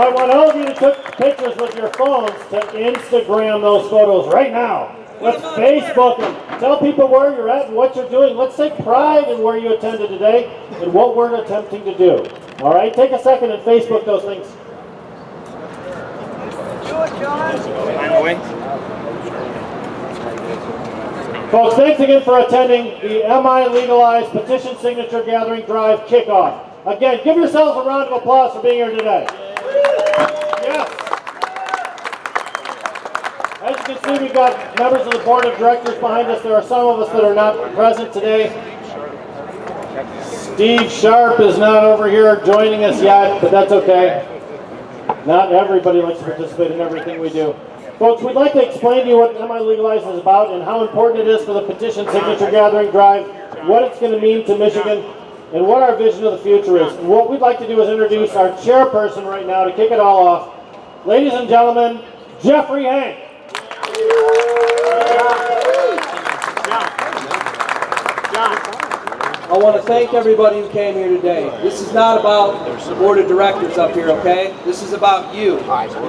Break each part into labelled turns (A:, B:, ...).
A: I want all of you to take pictures with your phones to Instagram those photos right now. Let's Facebook them. Tell people where you're at and what you're doing. Let's take pride in where you attended today and what we're attempting to do. All right, take a second and Facebook those things. Folks, thanks again for attending the MiLegalize Petition Signature Gathering Drive Kickoff. Again, give yourselves a round of applause for being here today. Yes. As you can see, we've got members of the board of directors behind us. There are some of us that are not present today. Steve Sharp is not over here joining us yet, but that's okay. Not everybody likes to participate in everything we do. Folks, we'd like to explain to you what MiLegalize is about and how important it is for the petition signature gathering drive, what it's going to mean to Michigan, and what our vision of the future is. And what we'd like to do is introduce our chairperson right now to kick it all off. Ladies and gentlemen, Jeffrey Hank.
B: I want to thank everybody who came here today. This is not about the board of directors up here, okay? This is about you.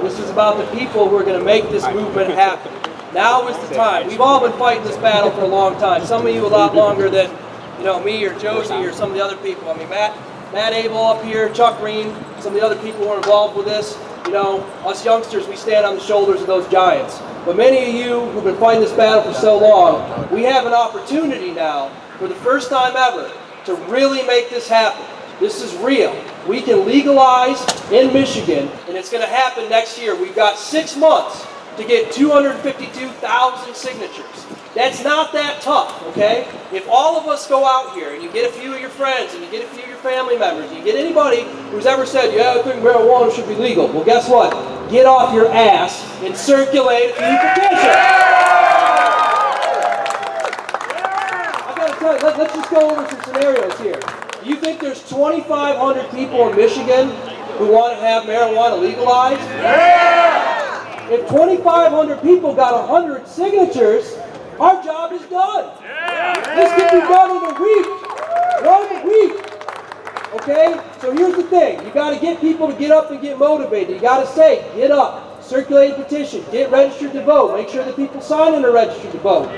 B: This is about the people who are going to make this movement happen. Now is the time. We've all been fighting this battle for a long time. Some of you a lot longer than, me or Josie or some of the other people. I mean, Matt Abel up here, Chuck Ream, some of the other people who are involved with this. Us youngsters, we stand on the shoulders of those giants. But many of you who've been fighting this battle for so long, we have an opportunity now, for the first time ever, to really make this happen. This is real. We can legalize in Michigan, and it's going to happen next year. We've got 6 months to get 252,000 signatures. That's not that tough, okay? If all of us go out here and you get a few of your friends and you get a few of your family members, and you get anybody who's ever said, yeah, I think marijuana should be legal. Well, guess what? Get off your ass and circulate a few petitions. I've got to tell you, let's just go over some scenarios here. Do you think there's 2,500 people in Michigan who want to have marijuana legalized? Yeah! If 2,500 people got 100 signatures, our job is done. Yeah. This can be done in a week. 1 week. Okay? So here's the thing. You got to get people to get up and get motivated. You got to say, get up, circulate a petition, get registered to vote, make sure that people sign in are registered to vote.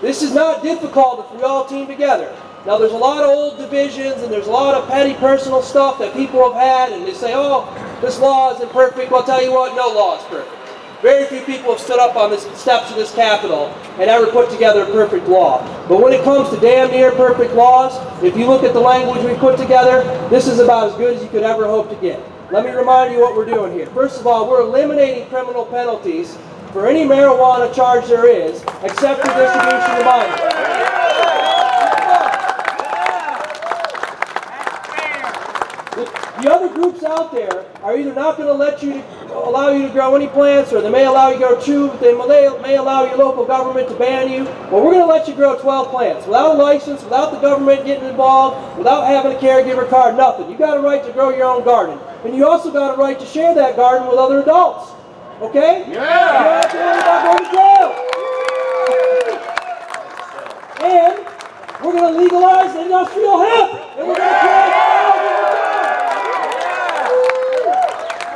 B: This is not difficult if we all team together. Now there's a lot of old divisions and there's a lot of petty personal stuff that people have had, and they say, oh, this law isn't perfect. Well, I'll tell you what, no law is perfect. Very few people have stood up on the steps of this Capitol and ever put together a perfect law. But when it comes to damn near perfect laws, if you look at the language we put together, this is about as good as you could ever hope to get. Let me remind you what we're doing here. First of all, we're eliminating criminal penalties for any marijuana charge there is, except for distribution to minors. The other groups out there are either not going to allow you to grow any plants, or they may allow you to grow 2, they may allow your local government to ban you. Well, we're going to let you grow 12 plants without a license, without the government getting involved, without having a caregiver card, nothing. You got a right to grow your own garden. And you also got a right to share that garden with other adults. Okay? Yeah! You don't have to worry about going to jail. And we're going to legalize industrial hemp. And we're going to create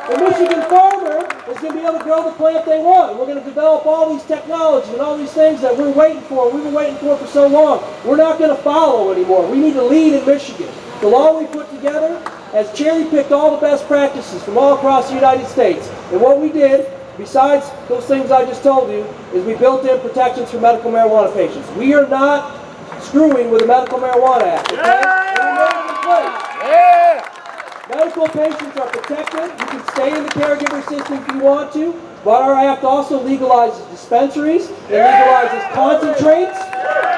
B: the Michigan farmer is going to be able to grow the plant they want. And we're going to develop all these technologies and all these things that we're waiting for. We've been waiting for so long. We're not going to follow anymore. We need to lead in Michigan. The law we put together has cherry-picked all the best practices from all across the United States. And what we did, besides those things I just told you, is we built in protections for medical marijuana patients. We are not screwing with the Medical Marijuana Act, okay? Yeah. Medical patients are protected. You can stay in the caregiver system if you want to, but our act also legalizes dispensaries, it legalizes concentrates,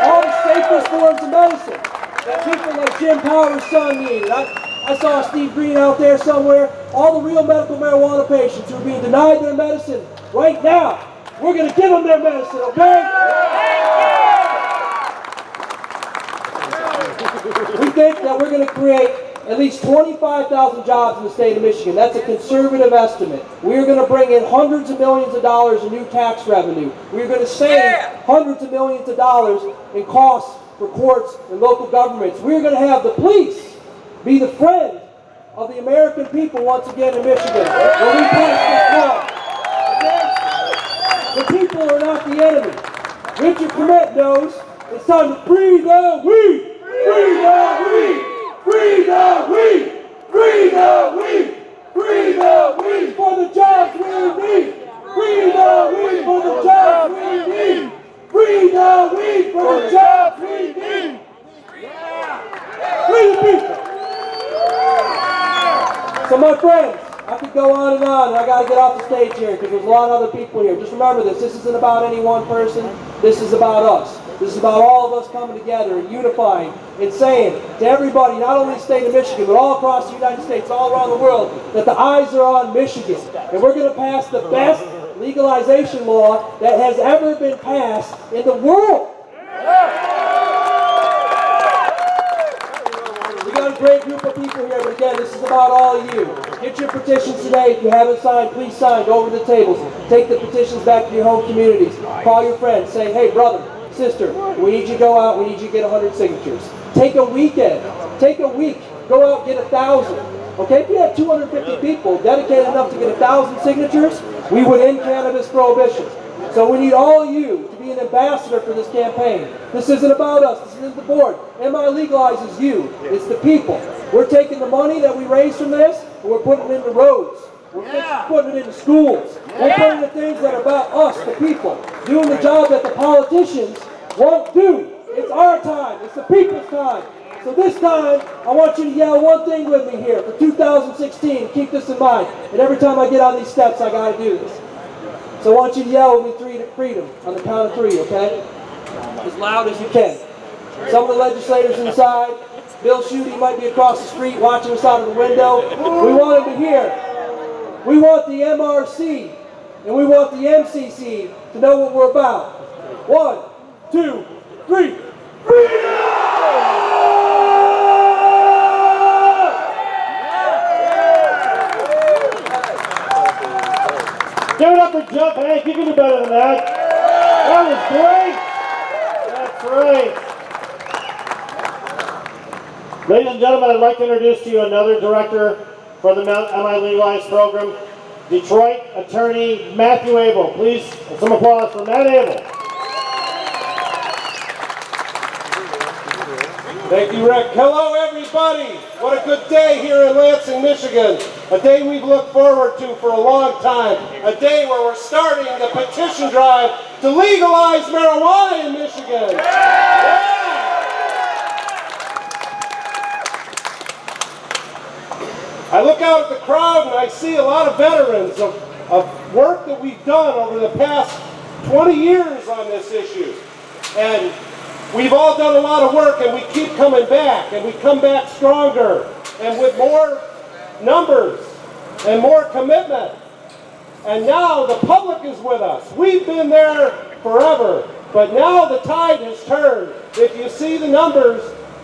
B: all the safest forms of medicine that people like Jim Powers' son need. I saw Steve Green out there somewhere. All the real medical marijuana patients who are being denied their medicine right now, we're going to give them their medicine, okay? We think that we're going to create at least 25,000 jobs in the state of Michigan. That's a conservative estimate. We're going to bring in hundreds of millions of dollars in new tax revenue. We're going to save hundreds of millions of dollars in costs for courts and local governments. We're going to have the police be the friend of the American people once again in Michigan when we pass this law. The people are not the enemy. Richard Commett knows it's time to free the weed! Free the weed! Free the weed! Free the weed! Free the weed for the jobs we need! Free the weed for the jobs we need! Free the weed for the jobs we need! Free the people! So my friends, I could go on and I got to get off the stage here because there's a lot of other people here. Just remember this isn't about any one person, this is about us. This is about all of us coming together and unifying and saying to everybody, not only in the state of Michigan, but all across the United States, all around the world, that the eyes are on Michigan. And we're going to pass the best legalization law that has ever been passed in the world. We got a great group of people here, but again, this is about all of you. Get your petitions today. If you haven't signed, please sign. Go over to the tables. Take the petitions back to your home communities. Call your friends. Say, hey, brother, sister, we need you to go out. We need you to get 100 signatures. Take a weekend. Take a week. Go out and get 1,000. Okay, if you had 250 people dedicated enough to get 1,000 signatures, we would end cannabis prohibition. So we need all of you to be an ambassador for this campaign. This isn't about us. This isn't the board. MiLegalize is you. It's the people. We're taking the money that we raise from this and we're putting it into roads. We're putting it into schools. We're putting it into things that are about us, the people, doing the job that the politicians won't do. It's our time. It's the people's time. So this time, I want you to yell one thing with me here for 2016. Keep this in mind. And every time I get on these steps, I got to do this. So I want you to yell with me freedom on the count of 3, okay? As loud as you can. Some of the legislators inside, Bill Schuette might be across the street watching us out of the window. We want him to hear. We want the MRC and we want the MCC to know what we're about. 1, 2, 3. Freedom!
A: Give it up for Jeff Hank. You can do better than that. That was great. That's right. Ladies and gentlemen, I'd like to introduce to you another director for the MiLegalize program, Detroit attorney Matthew Abel. Please, some applause for Matt Abel.
C: Thank you, Rick. Hello, everybody. What a good day here in Lansing, Michigan. A day we've looked forward to for a long time. A day where we're starting the petition drive to legalize marijuana in Michigan. Yeah. I look out at the crowd and I see a lot of veterans of work that we've done over the past 20 years on this issue. And we've all done a lot of work and we keep coming back, and we come back stronger and with more numbers and more commitment. And now the public is with us. We've been there forever, but now the tide has turned. If you see the numbers,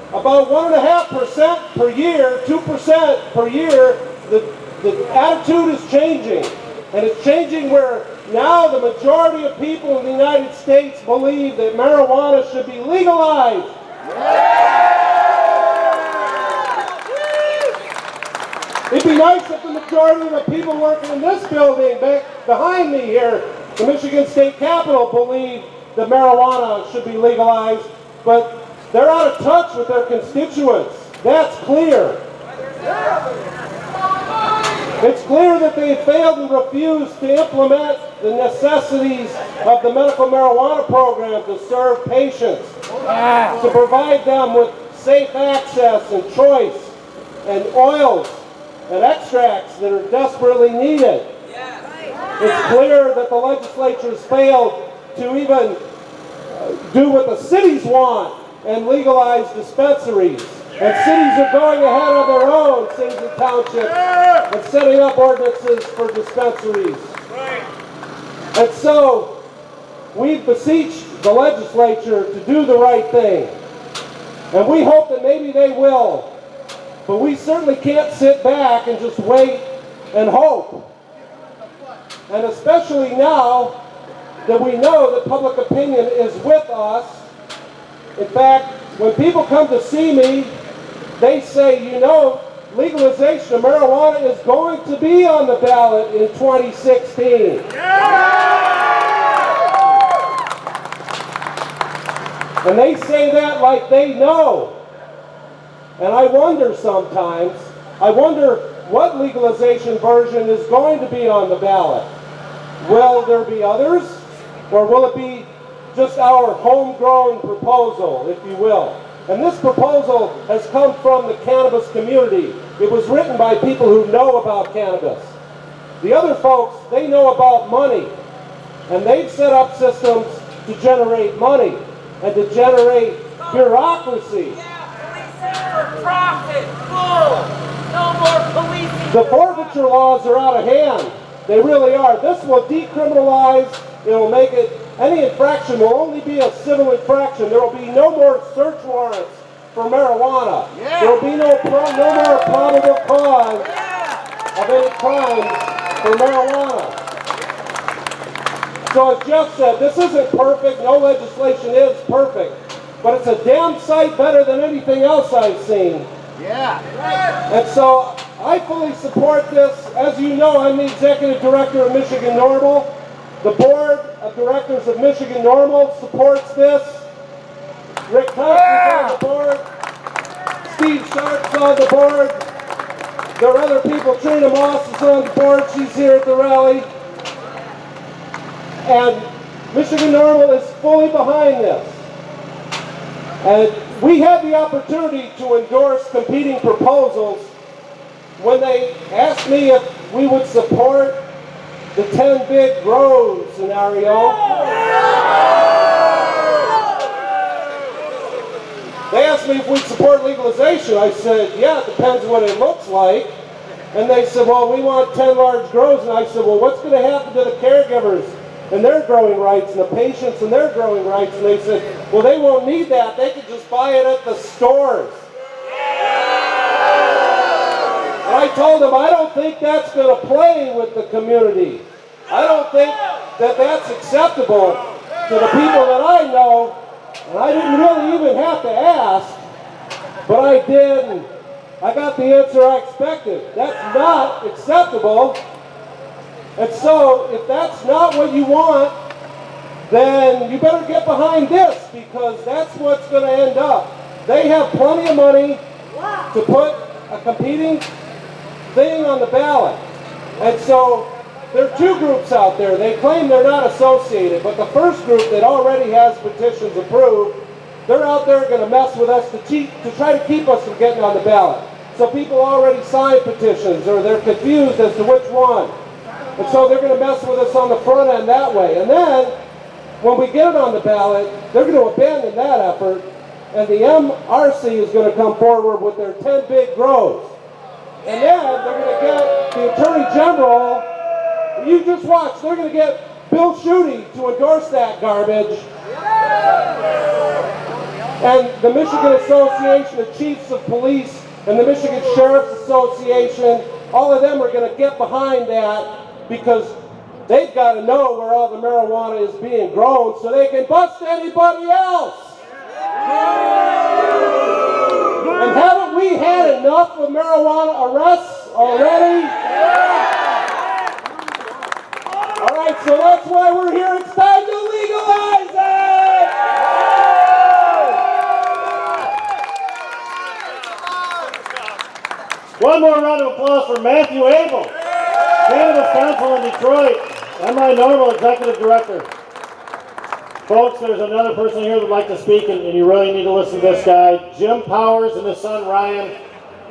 C: about 1.5% per year, 2% per year, the attitude is changing. And it's changing where now the majority of people in the United States believe that marijuana should be legalized. It'd be nice if the majority of the people working in this building back behind me here, the Michigan State Capitol, believe that marijuana should be legalized, but they're out of touch with their constituents. That's clear. It's clear that they failed and refused to implement the necessities of the medical marijuana program to serve patients, to provide them with safe access and choice and oils and extracts that are desperately needed. It's clear that the legislature's failed to even do what the cities want and legalize dispensaries. And cities are going ahead on their own, cities and townships, and setting up ordinances for dispensaries. And so, we beseech the legislature to do the right thing. And we hope that maybe they will. But we certainly can't sit back and just wait and hope. And especially now that we know that public opinion is with us. In fact, when people come to see me, they say, you know, legalization of marijuana is going to be on the ballot in 2016. And they say that like they know. And I wonder sometimes, what legalization version is going to be on the ballot. Will there be others? Or will it be just our homegrown proposal, if you will? And this proposal has come from the cannabis community. It was written by people who know about cannabis. The other folks, they know about money. And they've set up systems to generate money and to generate bureaucracy.
D: For profit, bull. No more policing.
C: The forfeiture laws are out of hand. They really are. This will decriminalize. It will make it, any infraction will only be a civil infraction. There will be no more search warrants for marijuana.
D: Yeah.
C: There will be no more probable cause of any crime for marijuana. So as Jeff said, this isn't perfect. No legislation is perfect. But it's a damn sight better than anything else I've seen.
D: Yeah.
C: And so I fully support this. As you know, I'm the executive director of Michigan NORML. The board of directors of Michigan NORML supports this. Rick Thompson's on the board. Steve Sharp's on the board. There are other people. Trina Moss is on the board. She's here at the rally. And Michigan NORML is fully behind this. And we had the opportunity to endorse competing proposals when they asked me if we would support the 10 big grows scenario. They asked me if we'd support legalization. I said, yeah, it depends what it looks like. And they said, well, we want 10 large grows. And I said, well, what's going to happen to the caregivers and their growing rights and the patients and their growing rights? And they said, well, they won't need that. They can just buy it at the stores. And I told them, I don't think that's going to play with the community. I don't think that that's acceptable to the people that I know. And I didn't really even have to ask, but I did, and I got the answer I expected. That's not acceptable. And so, if that's not what you want, then you better get behind this, because that's what's going to end up. They have plenty of money to put a competing thing on the ballot. And so, there are two groups out there. They claim they're not associated, but the first group that already has petitions approved, they're out there going to mess with us to try to keep us from getting on the ballot. So people already signed petitions, or they're confused as to which one. And so they're going to mess with us on the front end that way. And then, when we get it on the ballot, they're going to abandon that effort, and the MRC is going to come forward with their 10 big grows. And then they're going to get the Attorney General, you just watch, they're going to get Bill Schuette to endorse that garbage. And the Michigan Association of Chiefs of Police and the Michigan Sheriff's Association, all of them are going to get behind that, because they've got to know where all the marijuana is being grown so they can bust anybody else. And haven't we had enough of marijuana arrests already? All right, so that's why we're here. It's time to legalize it!
A: One more round of applause for Matthew Abel, Cannabis Council in Detroit, and my NORML Executive Director. Folks, there's another person here that would like to speak, and you really need to listen to this guy. Jim Powers and his son Ryan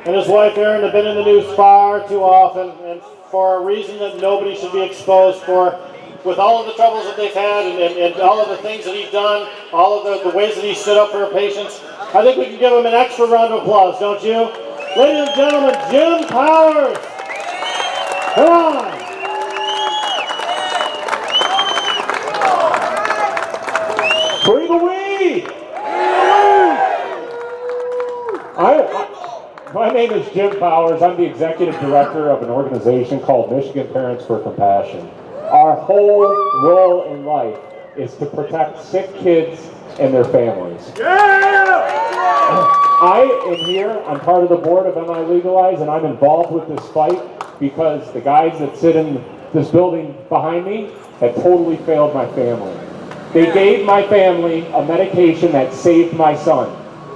A: and his wife Erin have been in the news far too often, and for a reason that nobody should be exposed for. With all of the troubles that they've had and all of the things that he's done, all of the ways that he stood up for our patients, I think we can give him an extra round of applause, don't you? Ladies and gentlemen, Jim Powers. Come on. Bring the weed.
E: My name is Jim Powers. I'm the executive director of an organization called Michigan Parents for Compassion. Our whole role in life is to protect sick kids and their families. Yeah! I am here, I'm part of the board of MiLegalize, and I'm involved with this fight because the guys that sit in this building behind me have totally failed my family. They gave my family a medication that saved my son,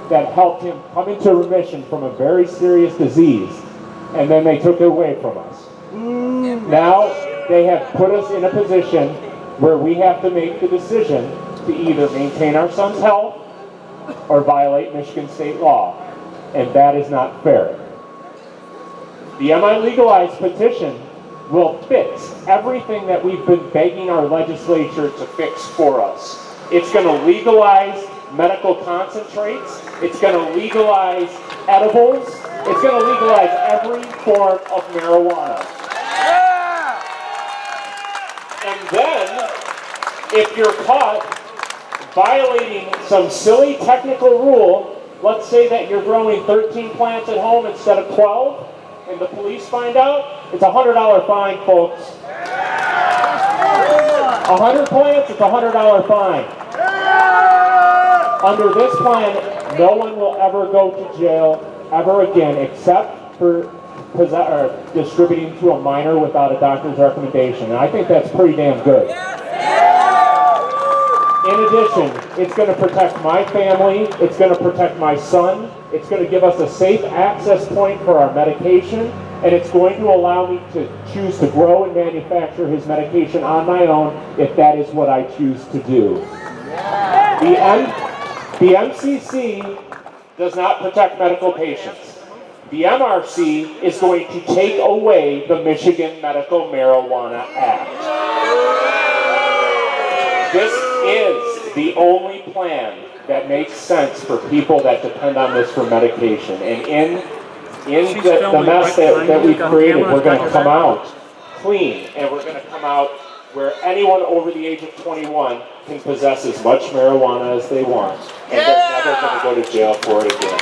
E: that helped him come into remission from a very serious disease, and then they took it away from us. Now they have put us in a position where we have to make the decision to either maintain our son's health or violate Michigan state law, and that is not fair. The MiLegalize petition will fix everything that we've been begging our legislature to fix for us. It's going to legalize medical concentrates, it's going to legalize edibles, it's going to legalize every form of marijuana. And then, if you're caught violating some silly technical rule, let's say that you're growing 13 plants at home instead of 12, and the police find out, it's a $100 fine, folks. 100 plants, it's a $100 fine. Under this plan, no one will ever go to jail ever again, except for distributing to a minor without a doctor's recommendation. And I think that's pretty damn good. In addition, it's going to protect my family, it's going to protect my son, it's going to give us a safe access point for our medication, and it's going to allow me to choose to grow and manufacture his medication on my own if that is what I choose to do. The MCC does not protect medical patients. The MRC is going to take away the Michigan Medical Marijuana Act. This is the only plan that makes sense for people that depend on this for medication. And in the mess that we've created, we're going to come out clean, and we're going to come out where anyone over the age of 21 can possess as much marijuana as they want, and they're never going to go to jail for it again.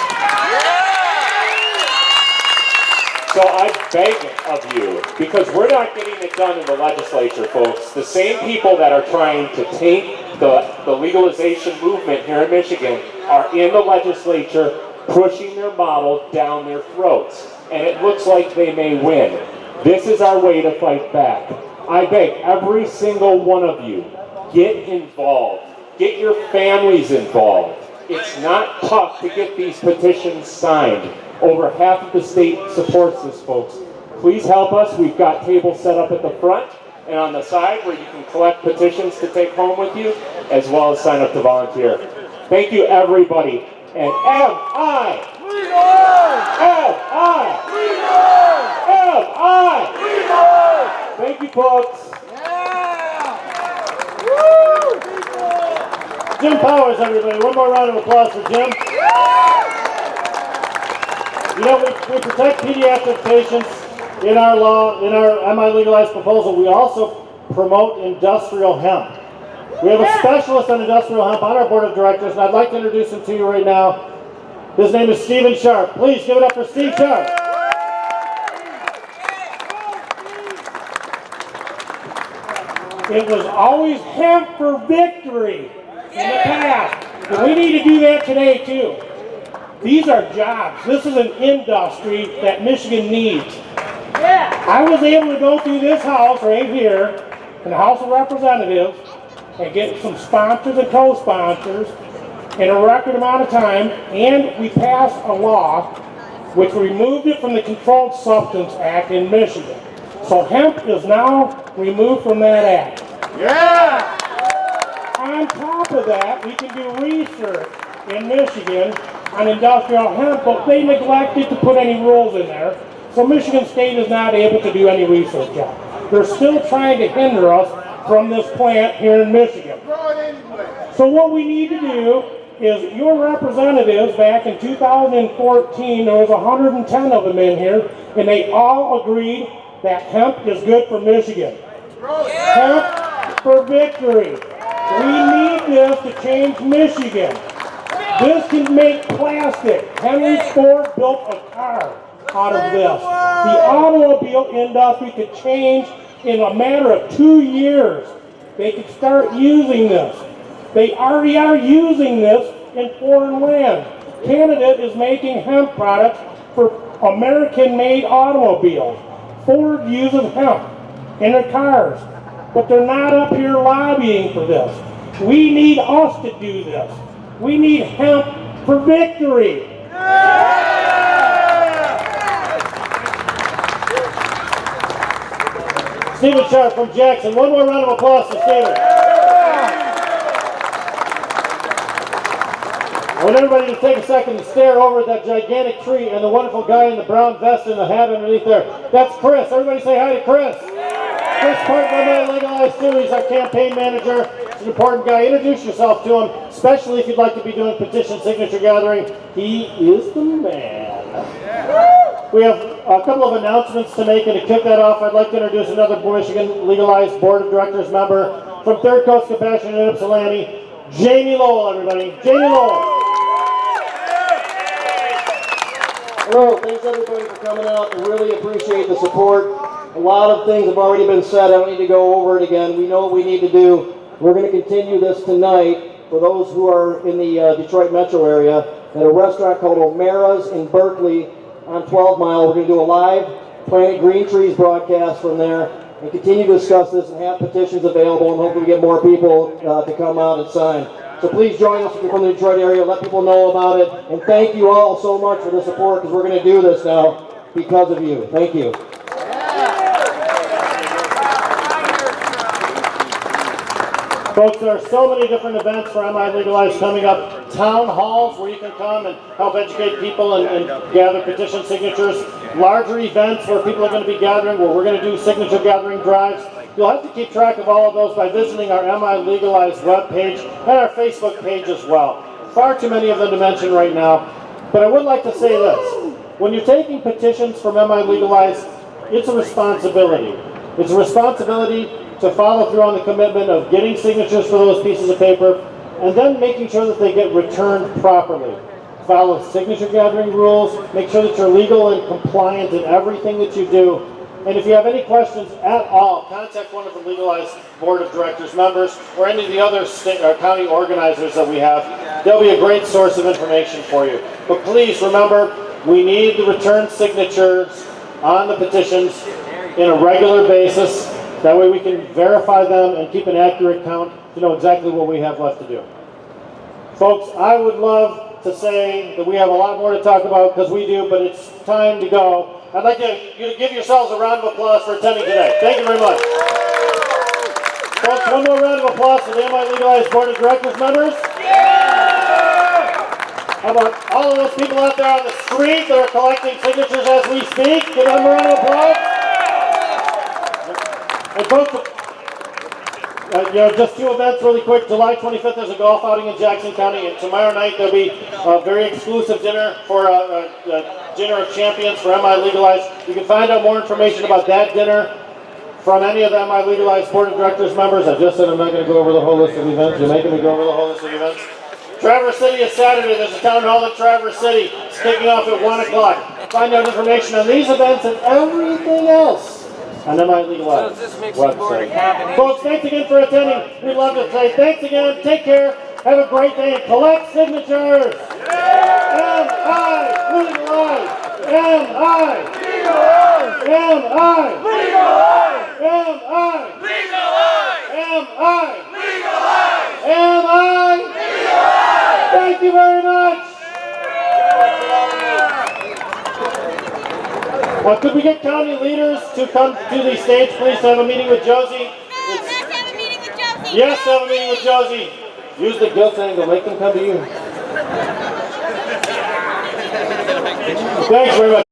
E: So I beg of you, because we're not getting it done in the legislature, folks. The same people that are trying to taint the legalization movement here in Michigan are in the legislature pushing their model down their throats. And it looks like they may win. This is our way to fight back. I beg every single one of you, get involved. Get your families involved. It's not tough to get these petitions signed. Over half of the state supports this, folks. Please help us. We've got tables set up at the front and on the side where you can collect petitions to take home with you, as well as sign up to volunteer. Thank you, everybody. And M-I! M-I! M-I! Thank you, folks.
A: Jim Powers, everybody. One more round of applause for Jim. You know, we protect pediatric patients in our law, in our MiLegalize proposal. We also promote industrial hemp. We have a specialist on industrial hemp on our board of directors, and I'd like to introduce him to you right now. His name is Stephen Sharp. Please give it up for Steve Sharp.
F: It was always hemp for victory in the past. And we need to do that today too. These are jobs. This is an industry that Michigan needs. I was able to go through this house right here, in the House of Representatives, and get some sponsors and co-sponsors in a record amount of time, and we passed a law which removed it from the Controlled Substance Act in Michigan. So hemp is now removed from that act. On top of that, we can do research in Michigan on industrial hemp, but they neglected to put any rules in there. So Michigan State is not able to do any research yet. They're still trying to hinder us from this plant here in Michigan. So what we need to do is, your representatives back in 2014, there was 110 of them in here, and they all agreed that hemp is good for Michigan. Hemp for victory. We need this to change Michigan. This can make plastic. Henry Ford built a car out of this. The automobile industry could change in a matter of 2 years. They could start using this. They already are using this in foreign land. Canada is making hemp products for American-made automobiles. Ford uses hemp in their cars, but they're not up here lobbying for this. We need us to do this. We need hemp for victory.
A: Stephen Sharp from Jackson. One more round of applause for Stephen. I want everybody to take a second to stare over at that gigantic tree and the wonderful guy in the brown vest and the hat underneath there. That's Chris. Everybody say hi to Chris. Chris Park, MiLegalize too. He's our campaign manager. He's an important guy. Introduce yourself to him, especially if you'd like to be doing petition signature gathering. He is the man. We have a couple of announcements to make, and to kick that off, I'd like to introduce another Michigan Legalized Board of Directors member from Third Coast Compassion in Ypsilanti, Jamie Lowell, everybody. Jamie Lowell.
G: Hello, thanks everybody for coming out. I really appreciate the support. A lot of things have already been said. I don't need to go over it again. We know what we need to do. We're going to continue this tonight for those who are in the Detroit metro area at a restaurant called O'Mara's in Berkeley on 12 Mile. We're going to do a live Planet Green Trees broadcast from there and continue to discuss this and have petitions available, and hopefully we get more people to come out and sign. So please join us if you're from the Detroit area. Let people know about it. And thank you all so much for the support, because we're going to do this now because of you. Thank you.
A: Folks, there are so many different events for MiLegalize coming up. Town halls where you can come and help educate people and gather petition signatures. Larger events where people are going to be gathering, where we're going to do signature gathering drives. You'll have to keep track of all of those by visiting our MiLegalize webpage and our Facebook page as well. Far too many of them to mention right now. But I would like to say this. When you're taking petitions from MiLegalize, it's a responsibility. It's a responsibility to follow through on the commitment of getting signatures for those pieces of paper and then making sure that they get returned properly. Follow signature gathering rules, make sure that you're legal and compliant in everything that you do. And if you have any questions at all, contact one of the Legalized Board of Directors members or any of the other state or county organizers that we have. They'll be a great source of information for you. But please remember, we need the return signatures on the petitions in a regular basis. That way we can verify them and keep an accurate count to know exactly what we have left to do. Folks, I would love to say that we have a lot more to talk about, because we do, but it's time to go. I'd like you to give yourselves a round of applause for attending today. Thank you very much. Folks, one more round of applause for the MiLegalize Board of Directors members. How about all of those people out there on the street that are collecting signatures as we speak? Give them a round of applause. And folks, just two events really quick. July 25th, there's a golf outing in Jackson County, and tomorrow night there'll be a very exclusive dinner for a dinner of champions for MiLegalize. You can find out more information about that dinner from any of the MiLegalize Board of Directors members. I just said I'm not going to go over the whole list of events. You're making me go over the whole list of events. Traverse City is Saturday. There's a town hall in Traverse City. It's kicking off at 1 o'clock. Find out information on these events and everything else on the MiLegalize website. Folks, thanks again for attending. We'd love to say thanks again. Take care. Have a great day and collect signatures. MiLegalize. Thank you very much. Could we get county leaders to come to the stage, please, to have a meeting with Josie?
H: Let's have a meeting with Josie.
A: Yes, have a meeting with Josie. Use the guilt angle. Make them come to you. Thanks very much.